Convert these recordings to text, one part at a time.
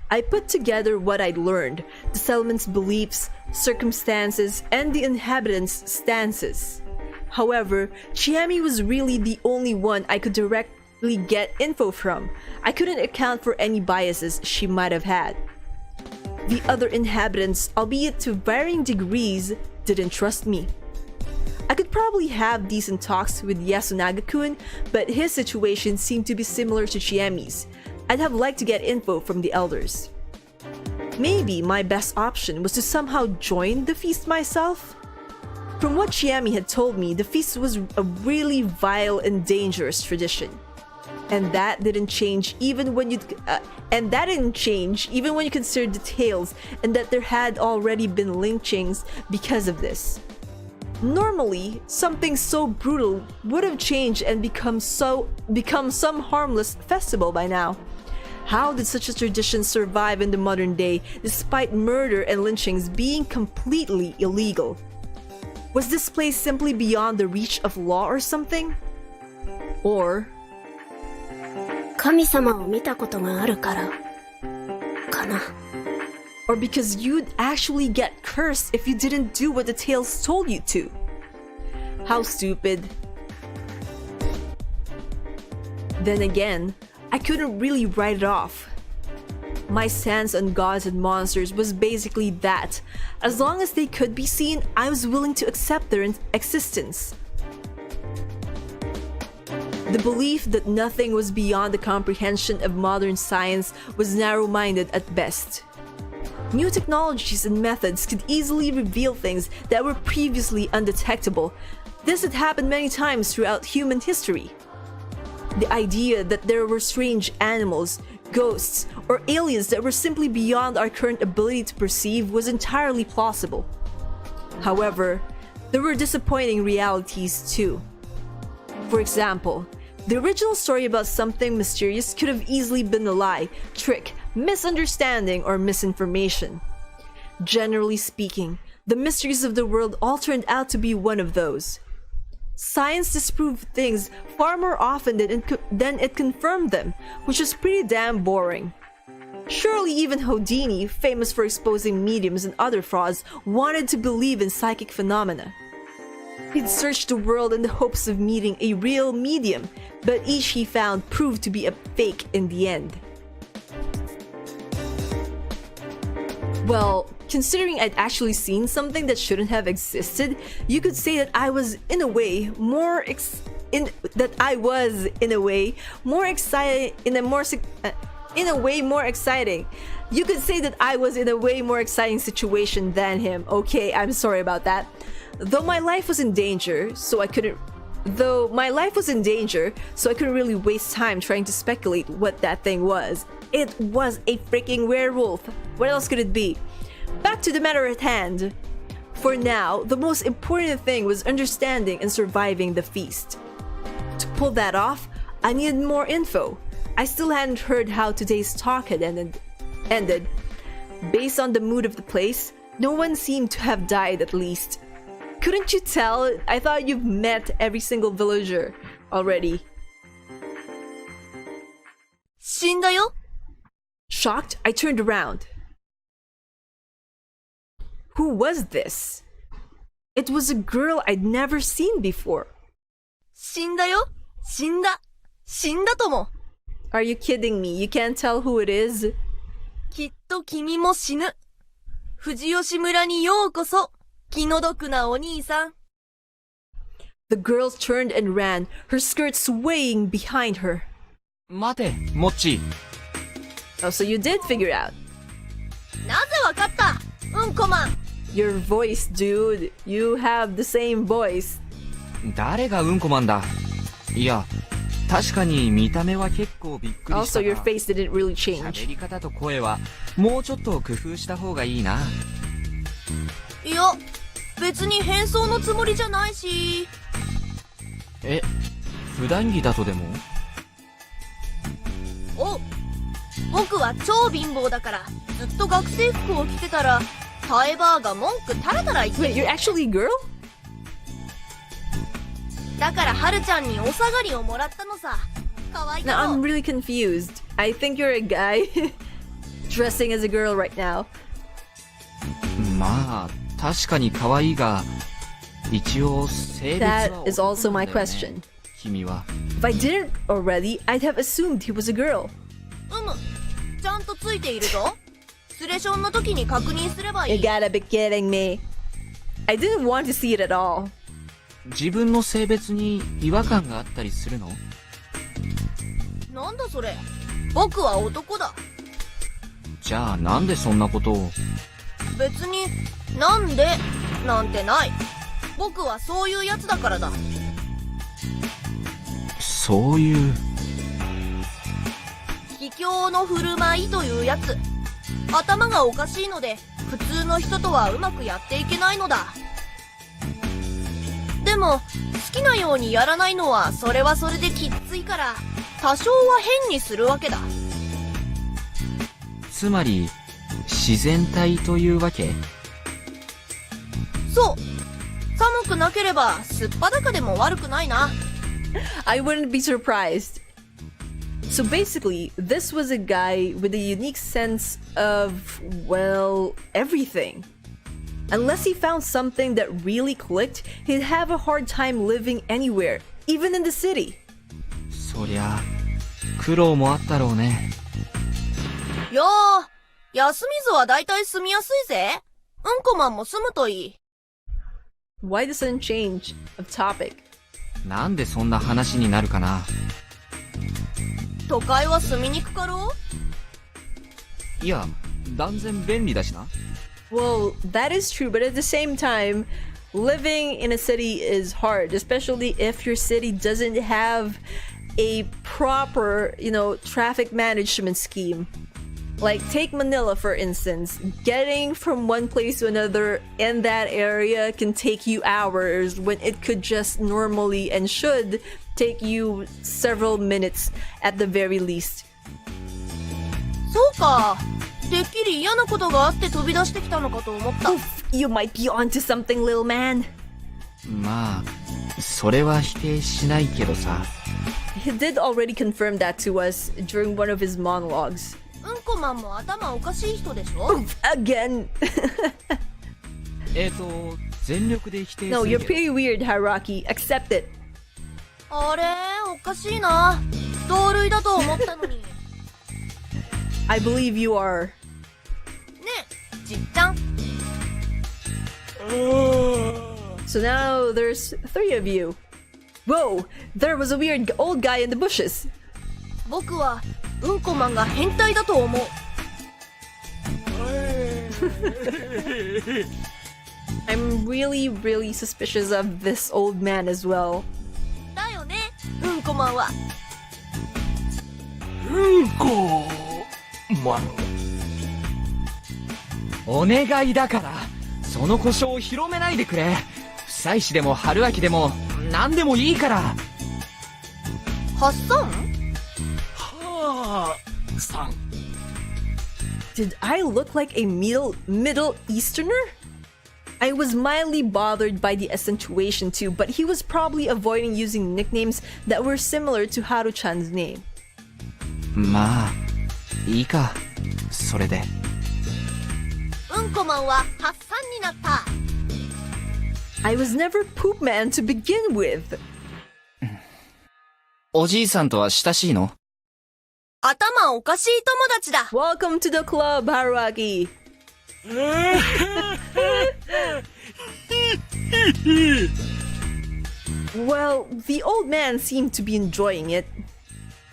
I put together what I'd learned, the settlement's beliefs, circumstances, and the inhabitants' stances. However, Chiami was really the only one I could directly get info from. I couldn't account for any biases she might have had. The other inhabitants, albeit to varying degrees, didn't trust me. I could probably have decent talks with Yasunaga-kun, but his situation seemed to be similar to Chiami's. I'd have liked to get info from the elders. Maybe my best option was to somehow join the feast myself? From what Chiami had told me, the feast was a really vile and dangerous tradition. And that didn't change even when you considered the tales and that there had already been lynchings because of this. Normally, something so brutal would have changed and become some harmless festival by now. How did such a tradition survive in the modern day despite murder and lynchings being completely illegal? Was this place simply beyond the reach of law or something? Or 神様を見たことがあるからかな。 Or because you'd actually get cursed if you didn't do what the tales told you to. How stupid. Then again, I couldn't really write it off. My stance on gods and monsters was basically that. As long as they could be seen, I was willing to accept their existence. The belief that nothing was beyond the comprehension of modern science was narrow-minded at best. New technologies and methods could easily reveal things that were previously undetectable. This had happened many times throughout human history. The idea that there were strange animals, ghosts, or aliens that were simply beyond our current ability to perceive was entirely plausible. However, there were disappointing realities too. For example, the original story about something mysterious could have easily been a lie, trick, misunderstanding, or misinformation. Generally speaking, the mysteries of the world all turned out to be one of those. Science disproved things far more often than it confirmed them, which was pretty damn boring. Surely even Houdini, famous for exposing mediums and other frauds, wanted to believe in psychic phenomena. He'd searched the world in the hopes of meeting a real medium, but each he found proved to be a fake in the end. Well, considering I'd actually seen something that shouldn't have existed, you could say that I was in a way more exciting You could say that I was in a way more exciting situation than him. Okay, I'm sorry about that. Though my life was in danger, so I couldn't really waste time trying to speculate what that thing was. It was a freaking werewolf. What else could it be? Back to the matter at hand. For now, the most important thing was understanding and surviving the feast. To pull that off, I needed more info. I still hadn't heard how today's talk had ended. Based on the mood of the place, no one seemed to have died at least. Couldn't you tell? I thought you've met every single villager already. 死んだよ。 Shocked, I turned around. Who was this? It was a girl I'd never seen before. 死んだよ。死んだ。死んだとも。 Are you kidding me? You can't tell who it is? きっと君も死ぬ。藤吉村にようこそ。気の毒なお兄さん。 The girl turned and ran, her skirt swaying behind her. 待て、モッチー。 Oh, so you did figure out. なぜわかった？うんこマン。 Your voice, dude. You have the same voice. 誰がうんこマンだ。いや、確かに見た目は結構びっくりした Also, が。 your face didn't really change. 喋り方と声はもうちょっと工夫した方がいいな。いや、別に変装のつもりじゃないし。え、普段着だとでも？お、僕は超貧乏だからずっと学生服を着てたらタイバーが文句タラタラ言って Wait, you're actually a girl? だからはるちゃんにお下がりをもらったのさ。可愛い Now I'm really confused. I think you're a guy dressing as a girl right now. まあ、確かに可愛いが、一応性別は That is also my 男なんだよね question. 君は。If I didn't already, I'd have assumed he was a girl. ちゃんとついているぞ。スレションの時に確認すればい You い。 gotta be kidding me. I didn't want to see it at all. 自分の性別に違和感があったりするの？なんだそれ。僕は男だ。じゃあなんでそんなことを？別に、なんで、なんてない。僕はそういうやつだからだ。そういう。卑怯の振る舞いというやつ。頭がおかしいので、普通の人とはうまくやっていけないのだ。でも、好きなようにやらないのはそれはそれできっついから、多少は変にするわけだ。つまり、自然体というわけ？そう。寒くなければ、すっぱだかでも悪くないな。I wouldn't be surprised. So basically, this was a guy with a unique sense of, well, everything. Unless he found something that really clicked, he'd have a hard time living anywhere, even in the city. そりゃ、苦労もあったろうね。いやー、休みずはだいたい住みやすいぜ。うんこマンも住むといい。Why the sudden change of topic? なんでそんな話になるかな。都会は住みにくかろう？いや、断然便利だしな。Well, that is true, but at the same time, living in a city is hard, especially if your city doesn't have a proper, traffic management scheme. Like, take Manila, for instance. Getting from one place to another in that area can take you hours when it could just normally and should take you several minutes at the very least. そうか。てっきり嫌なことがあって飛び出してきたのかと思った。Oof, you might be onto something, little man. まあ、それは否定しないけどさ。He did already confirm that to us during one of his monologues. うんこマンも頭おかしい人でしょ？ Oof, again. 全力で否定す No, る you're けど。 pretty weird, Harouaki. Accept it. あれおかしいな。同類だと思ったのに。ね I believe you are. え、じっちゃん。So now there's 3 of you. Whoa, there was a weird old guy in the bushes. 僕はうんこマンが変態だと思う。I'm really, really suspicious of this old man as well. だよね、うんこマンは。お願いだから、その故障を広めないでくれ。夫妻市でも春秋でも、何でもいいから。ハッサン？はあ、さん。Did I look like a Middle Easterner? I was mildly bothered by the accentuation too, but he was probably avoiding using nicknames that were similar to Haru-chan's name. まあ、いいか、それで。うんこマンはハッサンになった。I was never Poop Man to begin with. おじいさんとは親しいの？頭おかしい友達だ。Welcome to the club, Harouaki. Well, the old man seemed to be enjoying it.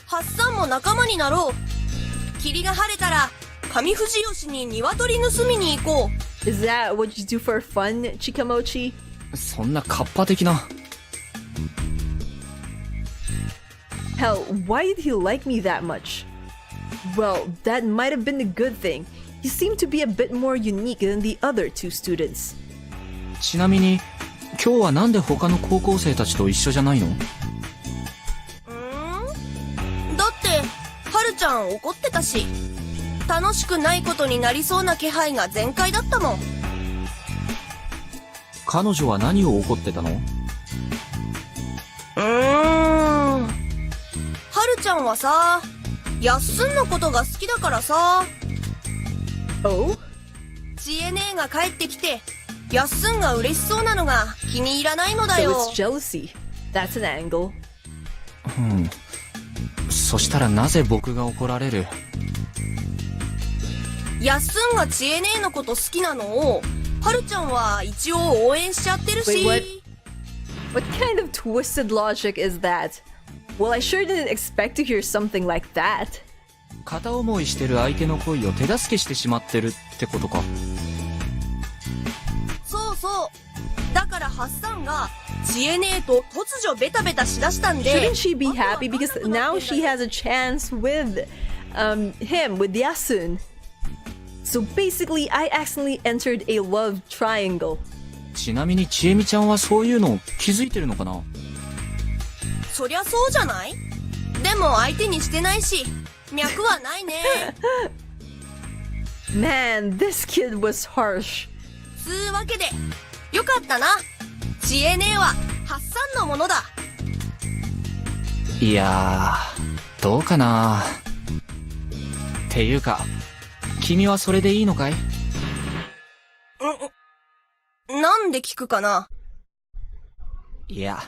ハッサンも仲間になろう。霧が晴れたら上富士吉に鶏盗みに行こう。 Is that what you do for fun, Chikamochi? そんなカッパ的な。Hell, why did he like me that much? Well, that might have been a good thing. He seemed to be a bit more unique than the other 2 students. ちなみに、今日はなんで他の高校生たちと一緒じゃないの？だってはるちゃん怒ってたし、楽しくないことになりそうな気配が全開だったもん。彼女は何を怒ってたの？はるちゃんはさ、やっすんのことが好きだからさ、Oh? 知恵姉が帰ってきて、やっすんが嬉しそうなのが気に入らないのだ So よ。 it's jealousy. That's an angle. そしたらなぜ僕が怒られる？やっすんが知恵姉のこと好きなのを、はるちゃんは一応応援しちゃってるし。 Wait, what kind of twisted logic is that? Well, I sure didn't expect to hear something like that. 片思いしてる相手の恋を手助けしてしまってるってことか。そうそう。だからハッサンが知恵姉と突如ベタベタしだしたんで。 Shouldn't she be happy because now she has a chance with him, with Yasun? So basically, I accidentally entered a love triangle. ちなみにちえみちゃんはそういうの気づいてるのかな？そりゃそうじゃない？でも相手にしてないし、脈はないね。Man, this kid was harsh. つうわけで、よかったな。知恵姉はハッサンのものだ。いやー、どうかな。っていうか、君はそれでいいのかい？なんで聞くかな。いや、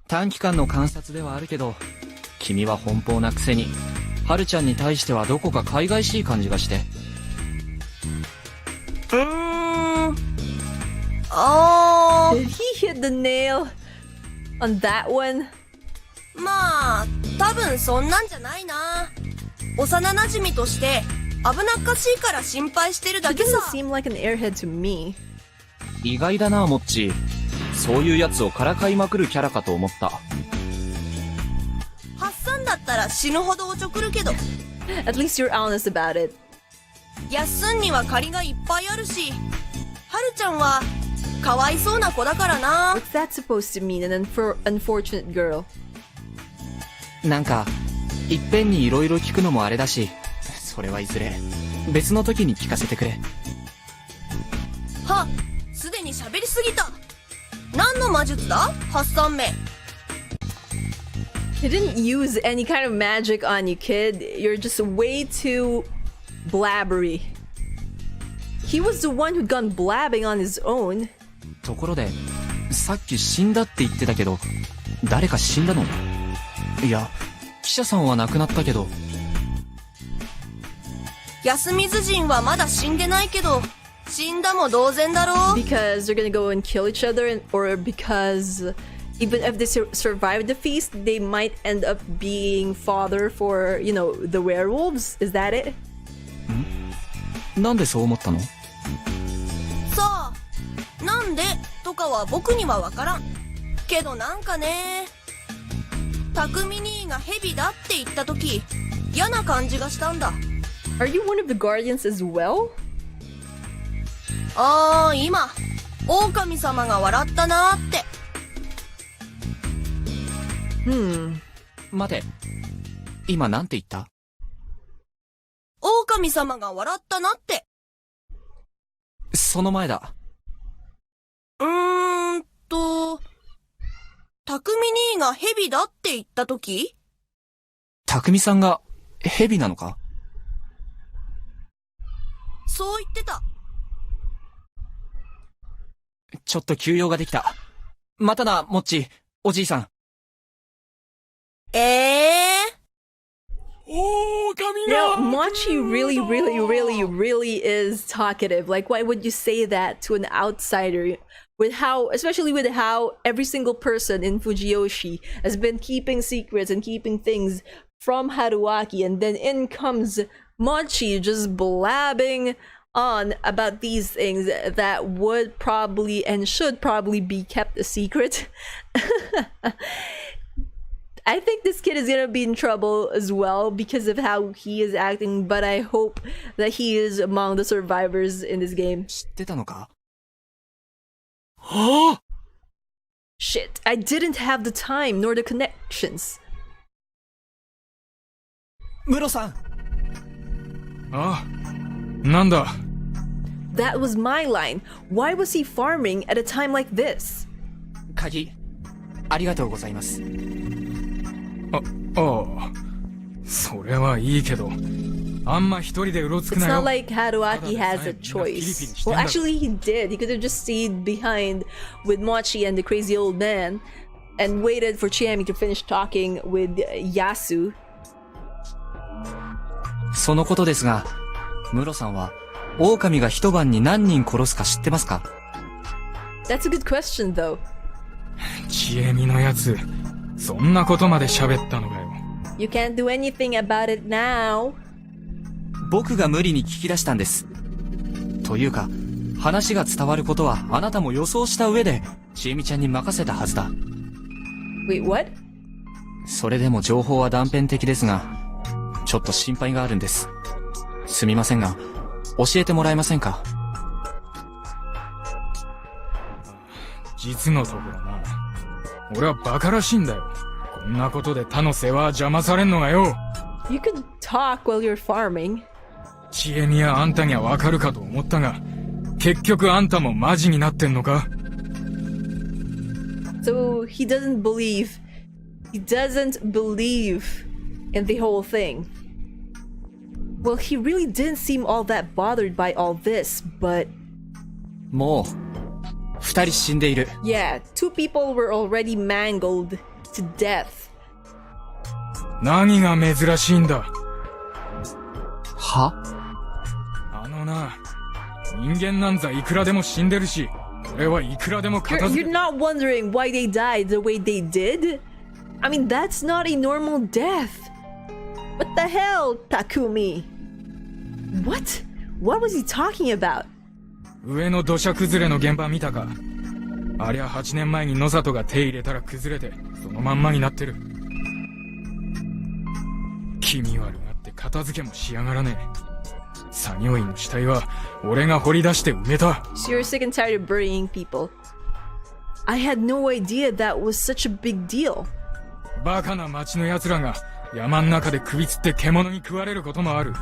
短期間の観察ではあるけど、君は奔放なくせに、はるちゃんに対してはどこか海外しい感じがして。Did he hit the nail on that one? まあ、多分そんなんじゃないな。幼馴染として危なっかしいから心配してるだ She けさ。 doesn't seem like an airhead to me. 意外だな、モッチー。そういうやつをからかいまくるキャラかと思った。ハッサンだったら死ぬほどおちょくるけど。 At least you're honest about it. やっすんには借りがいっぱいあるし、はるちゃんはかわいそうな子だからな。 What's that supposed to mean, an unfortunate girl? なんか、いっぺんに色々聞くのもあれだし、それはいずれ、別の時に聞かせてくれ。は、すでに喋りすぎた。何の魔術だ？ハッサンめ。He didn't use any kind of magic on you, kid. You're just way too blabbery. He was the one who'd gone blabbing on his own. ところで、さっき死んだって言ってたけど、誰か死んだの？いや、記者さんは亡くなったけど。安水人はまだ死んでないけど、死んだも同然だろう。 Because they're gonna go and kill each other, or because even if they survive the feast, they might end up being fodder for, you know, the werewolves? Is that it? なんでそう思ったの？さあ、なんでとかは僕にはわからん。けどなんかね、匠兄がヘビだって言った時、嫌な感じがしたんだ。Are you one of the guardians as well? ああ、今、狼様が笑ったなーって。待て、今なんて言った？狼様が笑ったなって。その前だ。匠兄がヘビだって言った時？匠さんが蛇なのか？そう言ってた。ちょっと休養ができた。またな、モッチー、おじいさん。Now, Machi really is talkative. Like, why would you say that to an outsider? With how, especially with how every single person in Fujiyoshi has been keeping secrets and keeping things from Harouaki, and then in comes Machi just blabbing on about these things that would probably and should probably be kept a secret. I think this kid is gonna be in trouble as well because of how he is acting, but I hope that he is among the survivors in this game. 知ってたのか？ Shit, I didn't have the time nor the connections. ムロさん。あ、なんだ。 That was my line. Why was he farming at a time like this? 鍵、ありがとうございます。ああ、それはいいけど、あんま一人でうろつく It's なよ。 not like Harouaki has a choice. Well, actually, he did. He could have just stayed behind with Mochi and the crazy old man and waited for Chiemi to finish talking with Yasu. そのことですが、ムロさんは、狼が一晩に何人殺すか知ってますか？ That's a good question, though. ちえみのやつ、そんなことまで喋ったのかよ。You can't do anything about it now. 僕が無理に聞き出したんです。というか、話が伝わることはあなたも予想した上で、ちえみちゃんに任せたはずだ。Wait, what? それでも情報は断片的ですが、ちょっと心配があるんです。すみませんが、教えてもらえませんか？実のところな、俺はバカらしいんだよ。こんなことで他の世話邪魔されんのがよ。You could talk while you're farming. ちえみやあんたにはわかるかと思ったが、結局あんたもマジになってんのか？ So he doesn't believe in the whole thing. Well, he really didn't seem all that bothered by all this, but もう、二人死んでいる。yeah, 2 people were already mangled to death. 何が珍しいんだ？は？あのな、人間なんざいくらでも死んでるし、俺はいくらでも片付 You're け not wondering why they died the way they did? I mean, that's not a normal death. What the hell, Takumi? What? What was he talking about? 上の土砂崩れの現場見たか？ありゃ8年前に野里が手入れたら崩れて、そのまんまになってる。気味悪がって片付けもしやがらねえ。作業員の死体は俺が掘り出して埋めた。 So you're sick and tired of burying people. I had no idea that was such a big deal. バカな町の奴らが山ん中で首つって獣に食われることもある。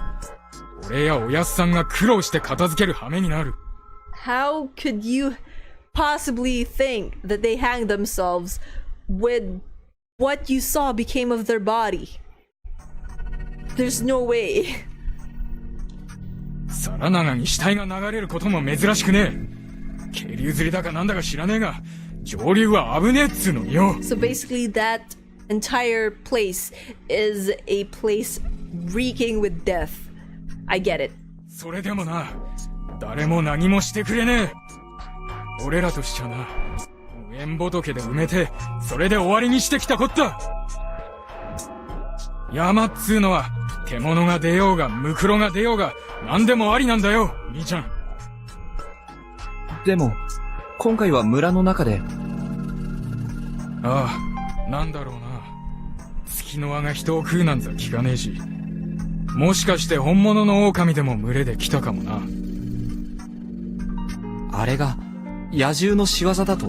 俺やおやっさんが苦労して片付ける羽目になる。How could you possibly think that they hanged themselves when what you saw became of their body? There's no way. 皿長に死体が流れることも珍しくねえ。渓流釣りだかなんだか知らねえが、上流は危ねえっつうのによ。 So basically that entire place is a place reeking with death. I get it. それでもな、誰も何もしてくれねえ。俺らとしちゃな、無縁仏で埋めて、それで終わりにしてきたこった。山っつうのは、獣が出ようが、ムクロが出ようが、何でもありなんだよ、兄ちゃん。でも、今回は村の中で。ああ、なんだろうな。月の輪が人を食うなんざ聞かねえし。もしかして本物の狼でも群れで来たかもな。あれが、野獣の仕業だと？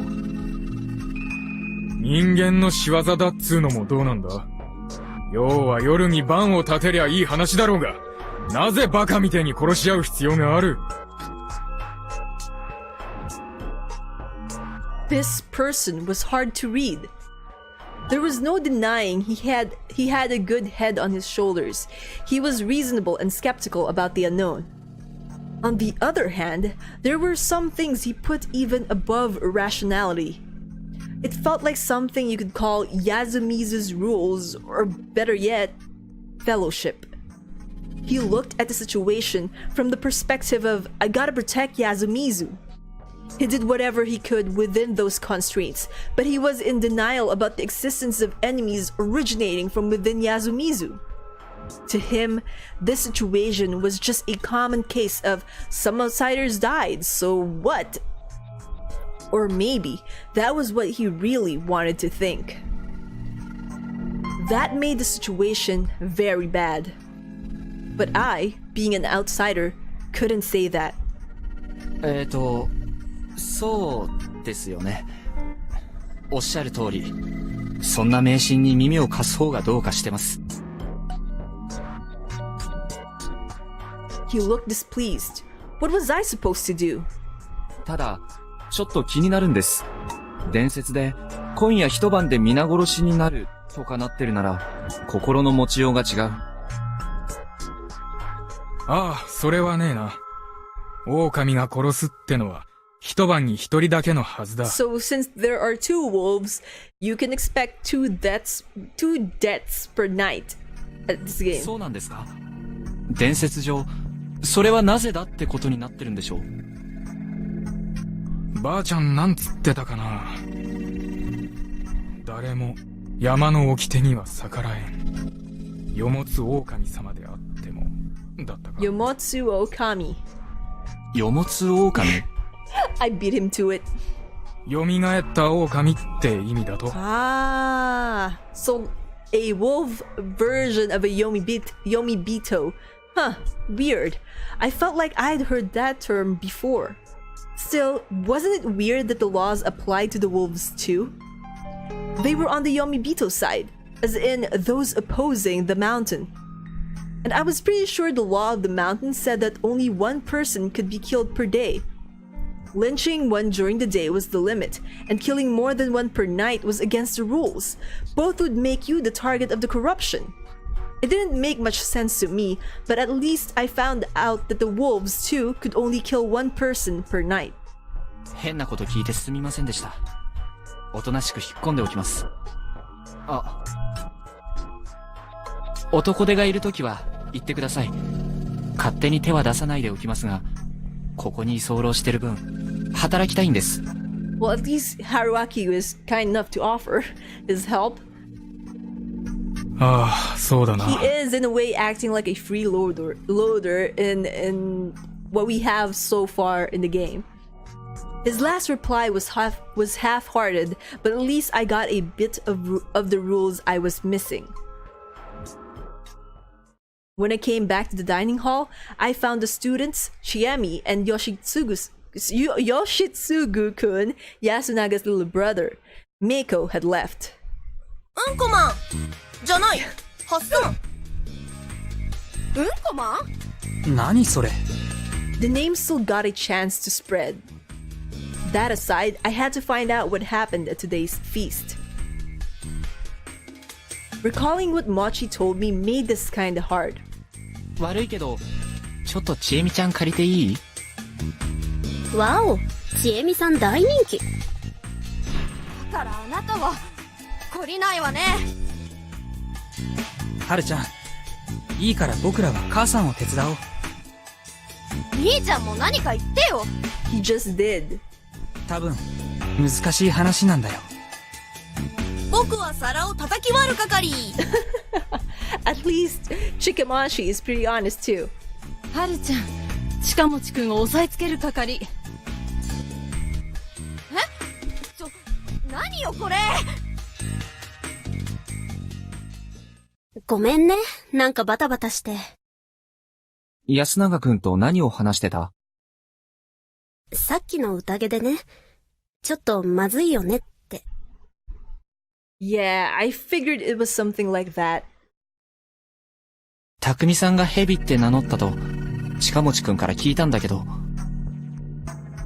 人間の仕業だっつうのもどうなんだ？要は夜に番を立てりゃいい話だろうが、なぜバカみてえに殺し合う必要がある？ This person was hard to read. There was no denying he had a good head on his shoulders. He was reasonable and skeptical about the unknown. On the other hand, there were some things he put even above rationality. It felt like something you could call Yasumizu's rules, or better yet, fellowship. He looked at the situation from the perspective of, I gotta protect Yasumizu. He did whatever he could within those constraints, but he was in denial about the existence of enemies originating from within Yasumizu. To him, this situation was just a common case of some outsiders died, so what? Or maybe that was what he really wanted to think. That made the situation very bad. But I, being an outsider, couldn't say that. そうですよね。おっしゃる通り、そんな迷信に耳を貸す方がどうかしてます。He looked displeased. What was I supposed to do? ただ、ちょっと気になるんです。伝説で、今夜一晩で皆殺しになるとかなってるなら、心の持ちようが違う。ああ、それはねえな。狼が殺すってのは、一晩に一人だけのはずだ。So since there are two wolves, you can expect two deaths per night at this game. そうなんですか？伝説上、それはなぜだってことになってるんでしょう。ばあちゃんなんつってたかな。誰も山の掟には逆らえん。よもつ狼様であっても、だったか。Yomotsu Okami. よもつ狼？I beat him to it. 蘇った狼って意味だと。Ah, so a wolf version of a Yomibito. Huh, weird. I felt like I'd heard that term before. Still, wasn't it weird that the laws applied to the wolves too? They were on the Yomibito side, as in those opposing the mountain. And I was pretty sure the law of the mountain said that only one person could be killed per day. Lynching one during the day was the limit, and killing more than one per night was against the rules. Both would make you the target of the corruption. It didn't make much sense to me, but at least I found out that the wolves too could only kill one person per night. 変なこと聞いてすみませんでした。おとなしく引っ込んでおきます。あ、男手がいるときは言ってください。勝手に手は出さないでおきますが、ここに居候してる分、働きたいんです。Well, at least Harouaki was kind enough to offer his help. ああ、そうだな。He is in a way acting like a freeloader in what we have so far in the game. His last reply was half-hearted, but at least I got a bit of the rules I was missing. When I came back to the dining hall, I found the students, Chiemi and Yoshitsugu-kun, Yasunaga's little brother. Meiko had left. うんこマンじゃない、ハッスン。うんこマン？何それ？ The name still got a chance to spread. That aside, I had to find out what happened at today's feast. Recalling what Mochi told me made this kinda hard. 悪いけど、ちょっとちえみちゃん借りていい？わお、ちえみさん大人気。だからあなたは懲りないわね。はるちゃん、いいから僕らは母さんを手伝おう。兄ちゃんも何か言ってよ。He just did. 多分難しい話なんだよ。僕は皿を叩き割る係。At least Chikamashi is pretty honest too. はるちゃん、近持くんを押さえつける係。何よこれ。ごめんね、なんかバタバタして。安永くんと何を話してた？さっきの宴でね、ちょっとまずいよねって。Yeah, I figured it was something like that. 匠さんがヘビって名乗ったと、近持くんから聞いたんだけど。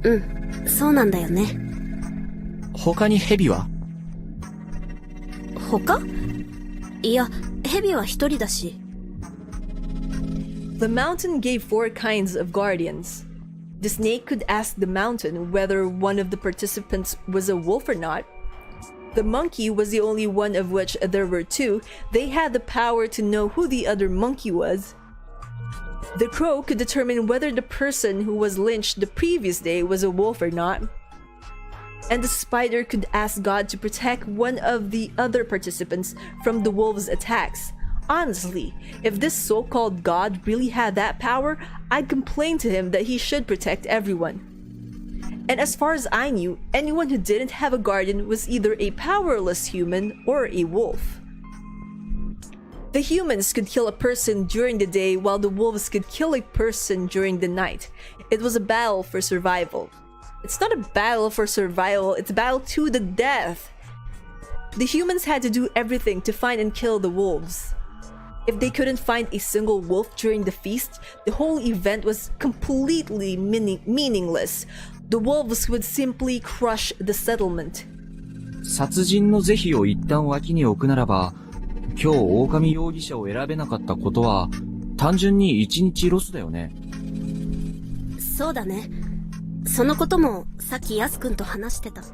うん、そうなんだよね。他にヘビは？他？いや、ヘビは一人だし。The mountain gave 4 kinds of guardians. The snake could ask the mountain whether one of the participants was a wolf or not. The monkey was the only one of which there were 2. They had the power to know who the other monkey was. The crow could determine whether the person who was lynched the previous day was a wolf or not. And the spider could ask God to protect one of the other participants from the wolves' attacks. Honestly, if this so-called God really had that power, I'd complain to him that he should protect everyone. And as far as I knew, anyone who didn't have a guardian was either a powerless human or a wolf. The humans could kill a person during the day while the wolves could kill a person during the night. It was a battle for survival. It's not a battle for survival, it's a battle to the death. The humans had to do everything to find and kill the wolves. If they couldn't find a single wolf during the feast, the whole event was completely meaningless. The wolves would simply crush the settlement. 殺人の是非を一旦脇に置くならば、今日狼容疑者を選べなかったことは、単純に1日ロスだよね。そうだね。そのこともさっきヤス君と話してた。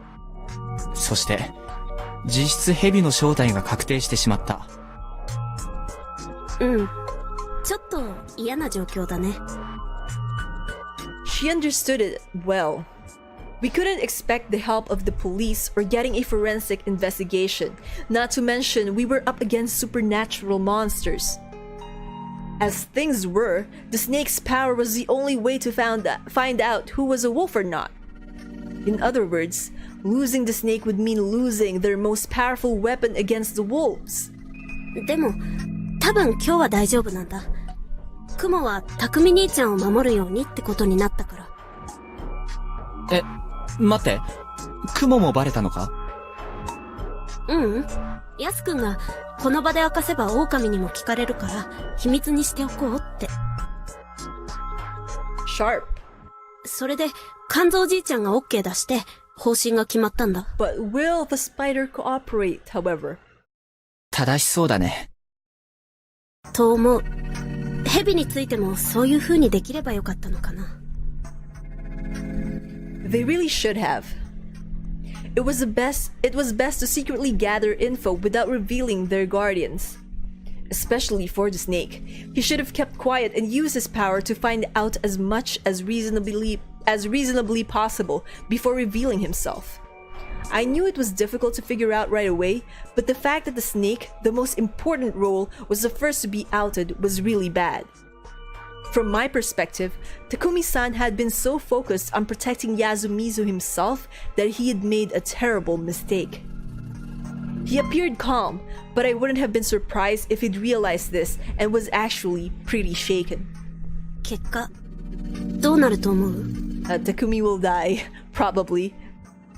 そして、実質蛇の正体が確定してしまった。うん。ちょっと嫌な状況だね。She understood it well. We couldn't expect the help of the police or getting a forensic investigation, not to mention we were up against supernatural monsters. As things were, the snake's power was the only way to find out who was a wolf or not. In other words, losing the snake would mean losing their most powerful weapon against the wolves. でも、多分今日は大丈夫なんだ。クモは匠兄ちゃんを守るようにってことになったから。え、待って。雲もバレたのか？ヤス君がこの場で明かせば狼にも聞かれるから秘密にしておこうって。Sharp. それで肝臓じいちゃんが OK 出して方針が決まったんだ。But will the spider cooperate, however? 正しそうだね。と思う。蛇についてもそういう風にできればよかったのかな。They really should have. It was best to secretly gather info without revealing their guardians. Especially for the snake. He should have kept quiet and used his power to find out as much as reasonably possible before revealing himself. I knew it was difficult to figure out right away, but the fact that the snake, the most important role, was the first to be outed was really bad. From my perspective, Takumi-san had been so focused on protecting Yasumizu himself that he had made a terrible mistake. He appeared calm, but I wouldn't have been surprised if he'd realized this and was actually pretty shaken. 結果、どうなると思う？ Takumi will die, probably.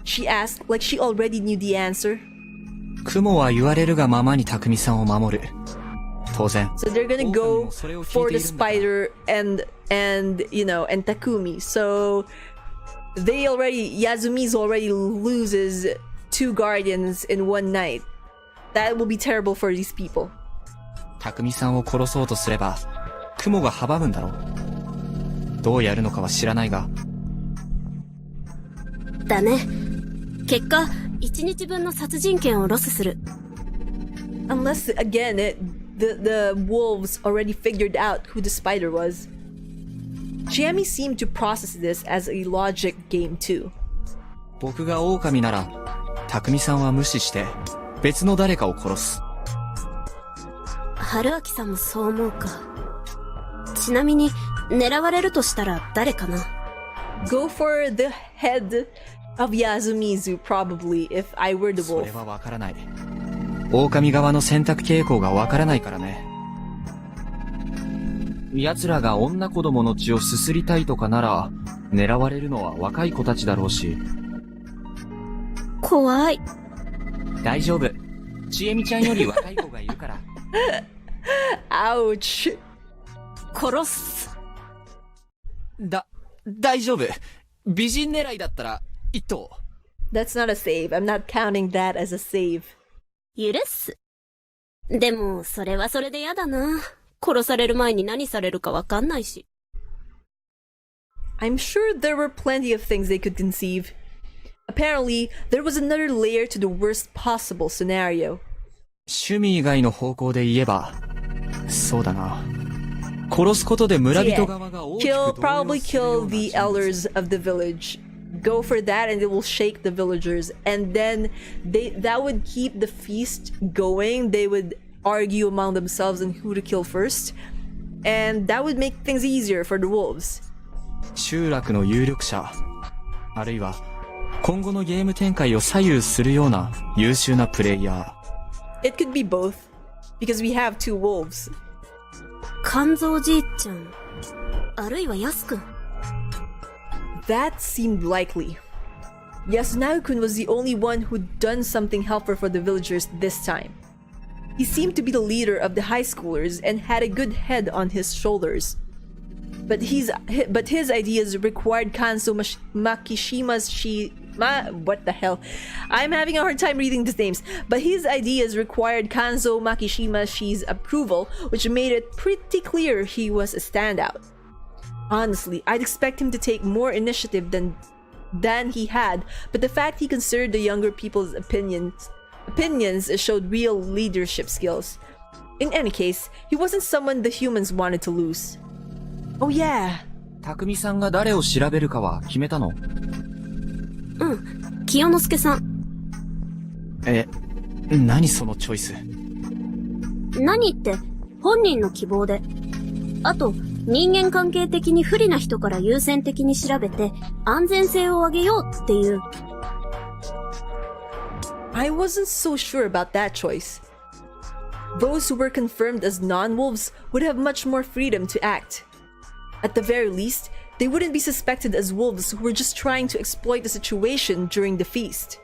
She asked like she already knew the answer. 雲は言われるがままに匠さんを守る。当然。So they're gonna go for the spider and Takumi. So Yasumi's already loses 2 guardians in one night. That will be terrible for these people. 匠さんを殺そうとすれば、雲が阻むんだろう。どうやるのかは知らないが。だね。結果、1日分の殺人権をロスする。Unless, again, the wolves already figured out who the spider was. Chiami seemed to process this as a logic game too. 僕が狼なら、匠さんは無視して、別の誰かを殺す。春秋さんもそう思うか。ちなみに、狙われるとしたら誰かな？ Go for the head of Yasumizu, probably, if I were the そ wolf. れはわからない。狼側の選択傾向がわからないからね。奴らが女子供の血をすすりたいとかなら、狙われるのは若い子たちだろうし。怖い。大丈夫。ちえみちゃんより若い子がいるから。Ouch. 殺す。大丈夫。美人狙いだったら、一頭。That's not a save. I'm not counting that as a save. 許す。でも、それはそれでやだな。殺される前に何されるかわかんないし。I'm sure there were plenty of things they could conceive. Apparently, there was another layer to the worst possible scenario. 趣味以外の方向で言えば、そうだな。殺すことで村人側が大きく動揺するような。Probably kill the elders of the village. Go for that and it will shake the villagers. And then that would keep the feast going. They would argue among themselves on who to kill first. And that would make things easier for the wolves. 集落の有力者、あるいは今後のゲーム展開を左右するような優秀なプレイヤー。It could be both, because we have 2 wolves. 肝臓じいちゃん、あるいはヤス君。That seemed likely. Yasunaga-kun was the only one who'd done something helpful for the villagers this time. He seemed to be the leader of the high schoolers and had a good head on his shoulders. But his ideas required Kanzo Makishima's what the hell? I'm having a hard time reading these names, but his ideas required Kanzo Makishimashi's approval, which made it pretty clear he was a standout. Honestly, I'd expect him to take more initiative than he had, but the fact he considered the younger people's opinions showed real leadership skills. In any case, he wasn't someone the humans wanted to lose. Oh yeah. 匠さんが誰を調べるかは決めたの？清之助さん。何そのチョイス？何って本人の希望で。あと、人間関係的に不利な人から優先的に調べて安全性を上げようっていう。I wasn't so sure about that choice. Those who were confirmed as non-wolves would have much more freedom to act. At the very least, they wouldn't be suspected as wolves who were just trying to exploit the situation during the feast.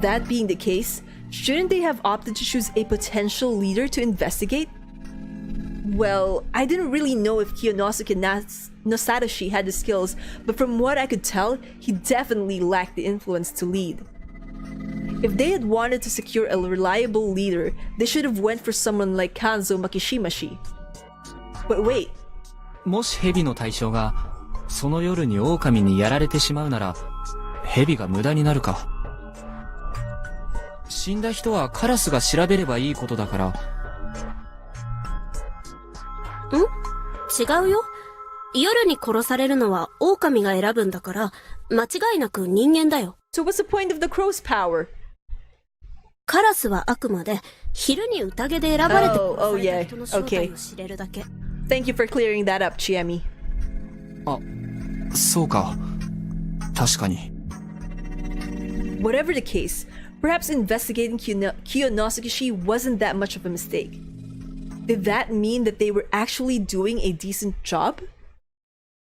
That being the case, shouldn't they have opted to choose a potential leader to investigate? Well, I didn't really know if Kiyonosuke Nosadashi had the skills, but from what I could tell, he definitely lacked the influence to lead. If they had wanted to secure a reliable leader, they should have went for someone like Kanzo Makishimashi. But wait. もし蛇の対象がその夜に狼にやられてしまうなら蛇が無駄になるか。死んだ人はカラスが調べればいいことだから。違うよ。夜に殺されるのは狼が選ぶんだから、間違いなく人間だよ。So what's the point of the crow's power? カラスはあくまで昼に宴で選ばれて殺された人の正体を知れるだけ。Thank you for clearing that up, Chiemi. あ、そうか。確かに。Whatever the case, perhaps investigating Kiyonosuke wasn't that much of a mistake. Did that mean that they were actually doing a decent job?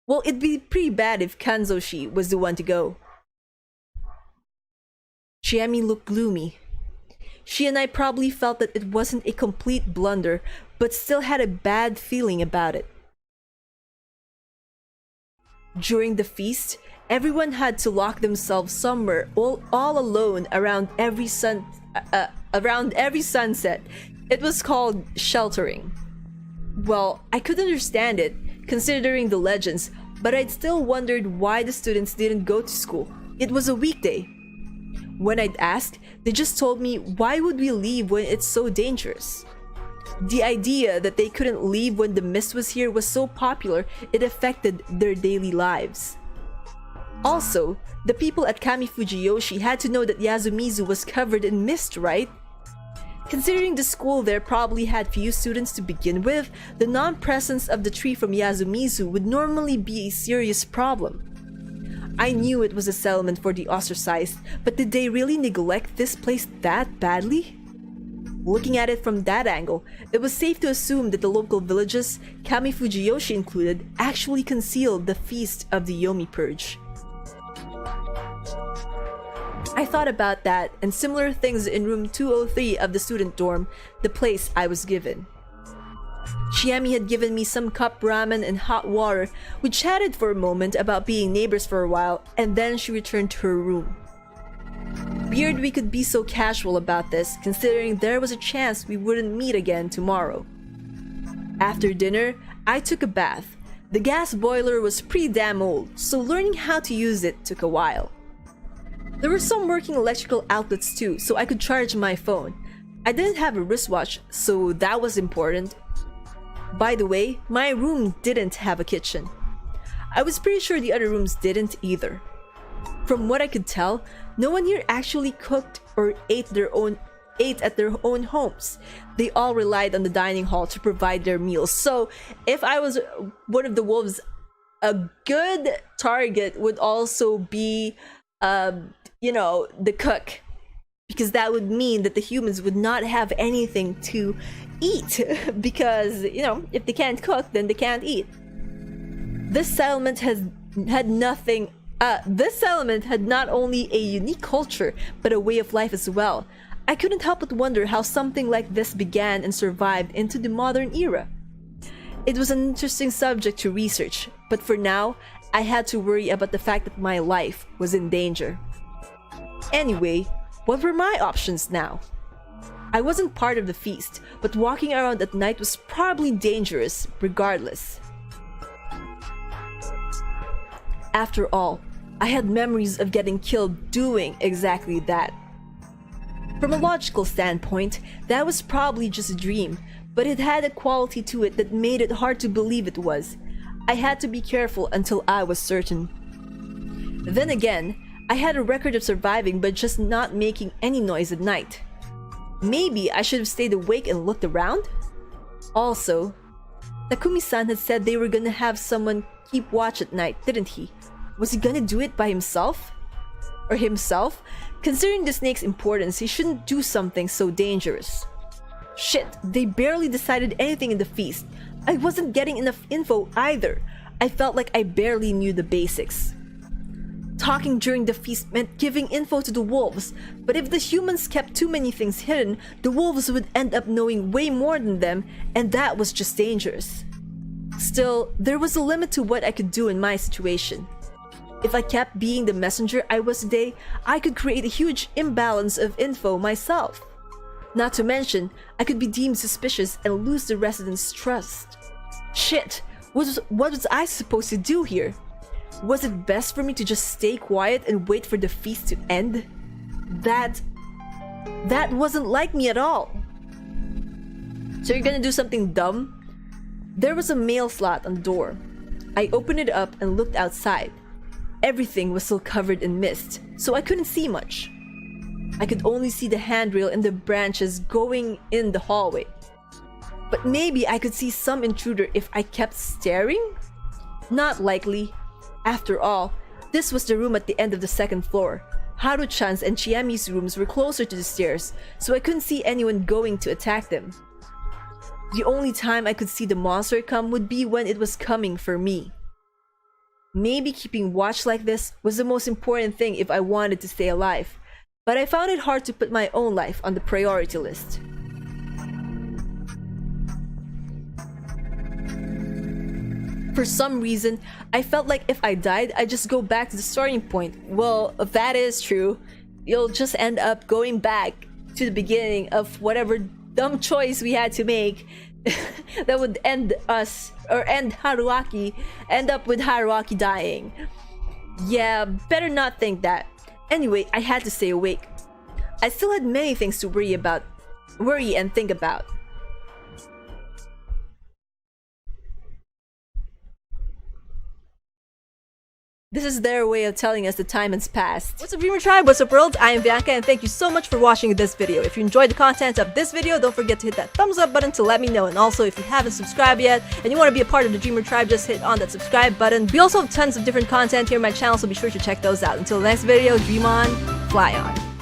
Well, it'd be pretty bad if Kanzoshi was the one to go. Chiemi looked gloomy. She and I probably felt that it wasn't a complete blunder, but still had a bad feeling about it. During the feast, everyone had to lock themselves somewhere all alone around every sunset. It was called sheltering. Well, I could understand it, considering the legends, but I'd still wondered why the students didn't go to school. It was a weekday. When I'd asked, they just told me, why would we leave when it's so dangerous? The idea that they couldn't leave when the mist was here was so popular, it affected their daily lives. Also, the people at Kamifujiyoshi had to know that Yasumizu was covered in mist, right? Considering the school there probably had few students to begin with, the non-presence of the tree from Yasumizu would normally be a serious problem. I knew it was a settlement for the ostracized, but did they really neglect this place that badly? Looking at it from that angle, it was safe to assume that the local villages, Kamifujiyoshi included, actually concealed the feast of the Yomi Purge. I thought about that and similar things in room 203 of the student dorm, the place I was given. Chiemi had given me some cup ramen and hot water. We chatted for a moment about being neighbors for a while, and then she returned to her room. Weird we could be so casual about this, considering there was a chance we wouldn't meet again tomorrow. After dinner, I took a bath. The gas boiler was pretty damn old, so learning how to use it took a while. There were some working electrical outlets too, so I could charge my phone. I didn't have a wristwatch, so that was important. By the way, my room didn't have a kitchen. I was pretty sure the other rooms didn't either. From what I could tell, no one here actually cooked or ate at their own homes. They all relied on the dining hall to provide their meals. So, if I was one of the wolves, a good target would also be, the cook. Because that would mean that the humans would not have anything to eat. Because, if they can't cook, then they can't eat. This settlement had not only a unique culture, but a way of life as well. I couldn't help but wonder how something like this began and survived into the modern era. It was an interesting subject to research, but for now, I had to worry about the fact that my life was in danger. Anyway, what were my options now? I wasn't part of the feast, but walking around at night was probably dangerous regardless. After all, I had memories of getting killed doing exactly that. From a logical standpoint, that was probably just a dream, but it had a quality to it that made it hard to believe it was. I had to be careful until I was certain. Then again, I had a record of surviving but just not making any noise at night. Maybe I should have stayed awake and looked around? Also, Takumi-san had said they were gonna have someone keep watch at night, didn't he? Was he gonna do it by himself? Or himself? Considering the snake's importance, he shouldn't do something so dangerous. Shit, they barely decided anything in the feast. I wasn't getting enough info either. I felt like I barely knew the basics. Talking during the feast meant giving info to the wolves, but if the humans kept too many things hidden, the wolves would end up knowing way more than them, and that was just dangerous. Still, there was a limit to what I could do in my situation. If I kept being the messenger I was today, I could create a huge imbalance of info myself. Not to mention, I could be deemed suspicious and lose the residents' trust. Shit, what was I supposed to do here? Was it best for me to just stay quiet and wait for the feast to end? That wasn't like me at all. So you're gonna do something dumb? There was a mail slot on the door. I opened it up and looked outside. Everything was still covered in mist, so I couldn't see much. I could only see the handrail and the branches going in the hallway. But maybe I could see some intruder if I kept staring? Not likely. After all, this was the room at the end of the second floor. Haru-chan's and Chiami's rooms were closer to the stairs, so I couldn't see anyone going to attack them. The only time I could see the monster come would be when it was coming for me. Maybe keeping watch like this was the most important thing if I wanted to stay alive, but I found it hard to put my own life on the priority list. For some reason, I felt like if I died, I'd just go back to the starting point. Well, if that is true, you'll just end up going back to the beginning of whatever dumb choice we had to make that would end us, or end Harouaki, end up with Harouaki dying. Yeah, better not think that. Anyway, I had to stay awake. I still had many things to worry and think about. This is their way of telling us the time has passed. What's up, Dreamer Tribe? What's up, world? I am Bianca, and thank you so much for watching this video. If you enjoyed the content of this video, don't forget to hit that thumbs up button to let me know. And also, if you haven't subscribed yet and you want to be a part of the Dreamer Tribe, just hit on that subscribe button. We also have tons of different content here on my channel, so be sure to check those out. Until the next video, dream on, fly on.